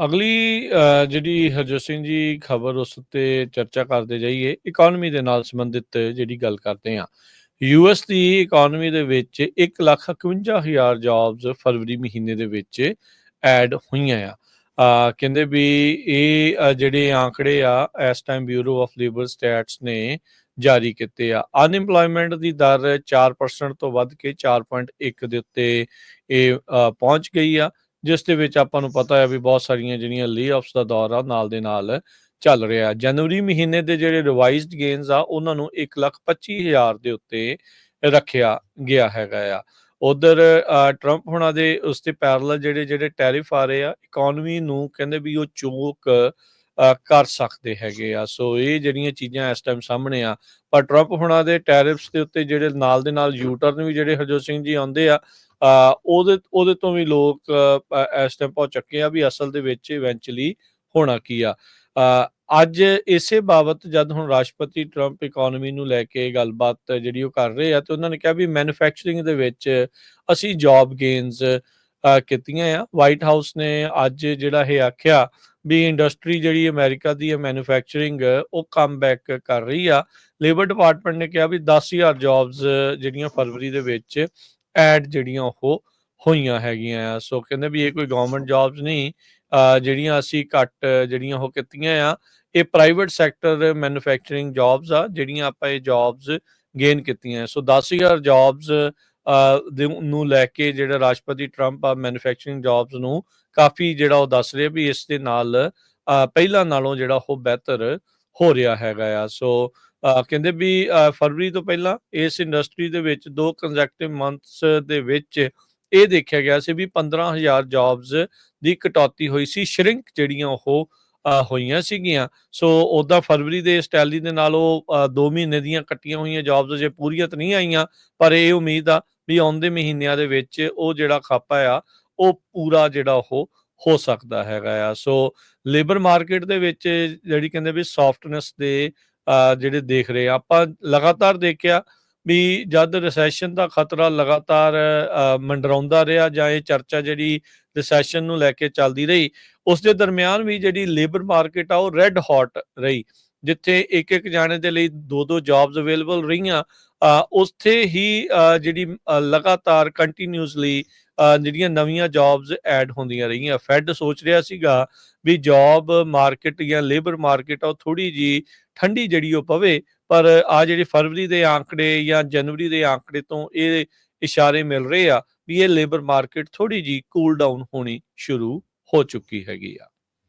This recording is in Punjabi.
ਅਗਲੀ ਜਿਹੜੀ ਹਰਜੋਤ ਸਿੰਘ ਜੀ ਖਬਰ ਉਸ ਉੱਤੇ ਚਰਚਾ ਕਰਦੇ ਜਾਈਏ, ਇਕੋਨਮੀ ਦੇ ਨਾਲ ਸੰਬੰਧਿਤ ਜਿਹੜੀ ਗੱਲ ਕਰਦੇ ਹਾਂ। ਯੂਐਸ ਦੀ ਇਕੋਨਮੀ ਦੇ ਵਿੱਚ 1,51,000 ਜੌਬਸ ਫਰਵਰੀ ਮਹੀਨੇ ਦੇ ਵਿੱਚ ਐਡ ਹੋਈਆਂ ਆ। ਕਹਿੰਦੇ ਵੀ ਇਹ ਜਿਹੜੇ ਆંકੜੇ ਆ ਇਸ time bureau of labour stats ਨੇ ਜਾਰੀ ਕੀਤੇ ਆ। ਅਨਇੰਪਲੋਇਮੈਂਟ ਦੀ ਦਰ 4% ਤੋਂ ਵੱਧ ਕੇ 4.1 ਦੇ ਉੱਤੇ ਇਹ ਪਹੁੰਚ ਗਈ ਆ, ਜਿਸ ਦੇ ਵਿੱਚ ਆਪਾਂ ਨੂੰ ਪਤਾ ਹੈ ਵੀ ਬਹੁਤ ਸਾਰੀਆਂ ਜਿਹੜੀਆਂ ਲੇ-ਆਫਸ ਦਾ ਦੌਰ ਆ ਨਾਲ ਦੇ ਨਾਲ ਚੱਲ ਰਿਹਾ। ਜਨਵਰੀ ਮਹੀਨੇ ਦੇ ਜਿਹੜੇ ਰਿਵਾਈਜ਼ਡ ਗੇਨਸ ਆ ਉਹਨਾਂ ਨੂੰ 1,25,000 ਦੇ ਉੱਤੇ ਰੱਖਿਆ ਗਿਆ ਹੈਗਾ ਆ। ਉਧਰ ਟਰੰਪ ਹੁਣਾਂ ਦੇ ਉਸ ਤੇ ਪੈਰਲਲ ਜਿਹੜੇ ਟੈਰਿਫ ਆ ਰਹੇ ਆ, ਇਕੋਨਮੀ ਨੂੰ ਕਹਿੰਦੇ ਵੀ ਉਹ ਚੋਕ ਕਰ ਸਕਦੇ ਹੈਗੇ ਆ। ਸੋ ਇਹ ਜਿਹੜੀਆਂ ਚੀਜ਼ਾਂ ਇਸ ਟਾਈਮ ਸਾਹਮਣੇ ਆ, ਪਰ ਟਰੰਪ ਹੁਣਾਂ ਦੇ ਟੈਰਿਫਸ ਦੇ ਉੱਤੇ ਜਿਹੜੇ ਨਾਲ ਦੇ ਨਾਲ ਯੂ-ਟਰਨ ਵੀ ਜਿਹੜੇ ਹਰਜੋਤ ਸਿੰਘ ਜੀ ਆਉਂਦੇ ਆ, ਉਹਦੇ ਤੋਂ ਵੀ ਲੋਕ ਇਸ ਟਾਈਮ ਪਹੁੰਚ ਚੁੱਕੇ ਆ ਵੀ ਅਸਲ ਦੇ ਵਿੱਚ ਇਵੈਂਚੁਅਲੀ ਹੋਣਾ ਕੀ ਆ। ਅੱਜ ਇਸੇ ਬਾਬਤ ਜਦ ਹੁਣ ਰਾਸ਼ਟਰਪਤੀ ਟਰੰਪ ਇਕੋਨਮੀ ਨੂੰ ਲੈ ਕੇ ਗੱਲਬਾਤ ਜਿਹੜੀ ਉਹ ਕਰ ਰਹੇ ਆ, ਤੇ ਉਹਨਾਂ ਨੇ ਕਿਹਾ ਵੀ ਮੈਨੂਫੈਕਚਰਿੰਗ ਦੇ ਵਿੱਚ ਅਸੀਂ ਜੌਬ ਗੇਨਸ ਕੀਤੀਆਂ ਆ। ਵਾਈਟ ਹਾਊਸ ਨੇ ਅੱਜ ਜਿਹੜਾ ਇਹ ਆਖਿਆ ਵੀ ਇੰਡਸਟਰੀ ਜਿਹੜੀ ਅਮਰੀਕਾ ਦੀ ਹੈ ਮੈਨੂਫੈਕਚਰਿੰਗ ਉਹ ਕਮ ਬੈਕ ਕਰ ਰਹੀ ਆ। ਲੇਬਰ ਡਿਪਾਰਟਮੈਂਟ ਨੇ ਕਿਹਾ ਵੀ 10,000 ਜੌਬਸ ਜਿਹੜੀਆਂ ਫਰਵਰੀ ਦੇ ਵਿੱਚ ਐਡ ਜਿਹੜੀਆਂ ਉਹ ਹੋਈਆਂ ਹੈਗੀਆਂ ਆ। ਸੋ ਕਹਿੰਦੇ ਵੀ ਇਹ ਕੋਈ ਗਵਰਨਮੈਂਟ ਜੌਬਸ ਨਹੀਂ ਜਿਹੜੀਆਂ ਅਸੀਂ ਘੱਟ ਜਿਹੜੀਆਂ ਉਹ ਕੀਤੀਆਂ ਆ, ਇਹ ਪ੍ਰਾਈਵੇਟ ਸੈਕਟਰ ਮੈਨੂਫੈਕਚਰਿੰਗ ਜੌਬਸ ਆ ਜਿਹੜੀਆਂ ਆਪਾਂ ਇਹ ਜੌਬਸ ਗੇਨ ਕੀਤੀਆਂ। ਸੋ 10,000 ਜੌਬਸ ਨੂੰ ਲੈ ਕੇ ਜਿਹੜਾ ਰਾਸ਼ਟਰਪਤੀ ਟਰੰਪ ਆ ਮੈਨੂਫੈਕਚਰਿੰਗ ਜੌਬਸ ਨੂੰ ਕਾਫੀ ਜਿਹੜਾ ਉਹ ਦੱਸ ਰਿਹਾ ਵੀ ਇਸ ਦੇ ਨਾਲ ਪਹਿਲਾਂ ਨਾਲੋਂ ਜਿਹੜਾ ਉਹ ਬਿਹਤਰ ਹੋ ਰਿਹਾ ਹੈਗਾ ਆ। ਸੋ ਕਹਿੰਦੇ ਵੀ ਫਰਵਰੀ ਤੋਂ ਪਹਿਲਾਂ ਇਸ ਇੰਡਸਟਰੀ ਦੇ ਵਿੱਚ 2 ਕੰਜ਼ੈਕਟਿਵ ਮੰਥਸ ਦੇ ਵਿੱਚ ਇਹ ਦੇਖਿਆ ਗਿਆ ਸੀ ਵੀ 15,000 ਜੌਬਸ ਦੀ ਕਟੌਤੀ ਹੋਈ ਸੀ, ਸ਼ਰਿੰਕ ਜਿਹੜੀਆਂ ਉਹ ਹੋਈਆਂ ਸੀਗੀਆਂ। ਸੋ ਉੱਦਾਂ ਫਰਵਰੀ ਦੇ ਇਸ ਟੈਲੀ ਦੇ ਨਾਲ ਉਹ 2 ਮਹੀਨੇ ਦੀਆਂ ਕੱਟੀਆਂ ਹੋਈਆਂ ਜੌਬਸ ਅਜੇ ਪੂਰੀਆਂ ਤਾਂ ਨਹੀਂ ਆਈਆਂ, ਪਰ ਇਹ ਉਮੀਦ ਆ ਵੀ ਆਉਂਦੇ ਮਹੀਨਿਆਂ ਦੇ ਵਿੱਚ ਉਹ ਜਿਹੜਾ ਖਾਪਾ ਆ ਉਹ ਪੂਰਾ ਜਿਹੜਾ ਉਹ ਹੋ ਸਕਦਾ ਹੈਗਾ ਆ। ਸੋ ਲੇਬਰ ਮਾਰਕੀਟ ਦੇ ਵਿੱਚ ਜਿਹੜੀ ਕਹਿੰਦੇ ਵੀ ਸੌਫਟਨੈਸ ਦੇ ਜਿਹੜੇ ਦੇਖ ਰਹੇ ਆਪਾਂ ਲਗਾਤਾਰ ਦੇਖਿਆ ਵੀ ਜਦ ਰਿਸੈਸ਼ਨ ਦਾ ਖਤਰਾ ਲਗਾਤਾਰ ਮੰਡਰਾਉਂਦਾ ਰਿਹਾ ਜਾਂ ਇਹ ਚਰਚਾ ਜਿਹੜੀ ਰਿਸੈਸ਼ਨ ਨੂੰ ਲੈ ਕੇ ਚੱਲਦੀ ਰਹੀ, ਉਸ ਦੇ ਦਰਮਿਆਨ ਵੀ ਜਿਹੜੀ ਲੇਬਰ ਮਾਰਕੀਟ ਆ ਉਹ ਰੈੱਡ ਹੌਟ ਰਹੀ। ਜਿੱਥੇ ਇੱਕ ਜਾਣੇ ਦੇ ਲਈ 2 ਜੌਬਸ ਅਵੇਲੇਬਲ ਰਹੀਆਂ, ਉੱਥੇ ਹੀ ਜਿਹੜੀ ਲਗਾਤਾਰ ਕੰਟੀਨਿਊਸਲੀ ਜਿਹੜੀਆਂ ਨਵੀਆਂ ਜੌਬਸ ਐਡ ਹੁੰਦੀਆਂ ਰਹੀਆਂ। ਫੈਡ ਸੋਚ ਰਿਹਾ ਸੀਗਾ ਵੀ ਜੌਬ ਮਾਰਕੀਟ ਜਾਂ ਲੇਬਰ ਮਾਰਕੀਟ ਆ ਉਹ ਥੋੜ੍ਹੀ ਜਿਹੀ ਠੰਡੀ ਜਿਹੜੀ ਉਹ ਪਵੇ, ਪਰ ਆ ਜਿਹੜੇ ਫਰਵਰੀ ਦੇ ਆંકੜੇ ਜਾਂ ਜਨਵਰੀ ਦੇ ਆંકੜੇ ਤੋਂ ਇਹ ਇਸ਼ਾਰੇ ਮਿਲ ਰਹੇ ਆ ਵੀ ਇਹ ਲੇਬਰ ਮਾਰਕੀਟ ਥੋੜ੍ਹੀ ਜਿਹੀ ਕੂਲ ਡਾਊਨ ਹੋਣੀ ਸ਼ੁਰੂ ਹੋ ਚੁੱਕੀ ਹੈਗੀ ਆ।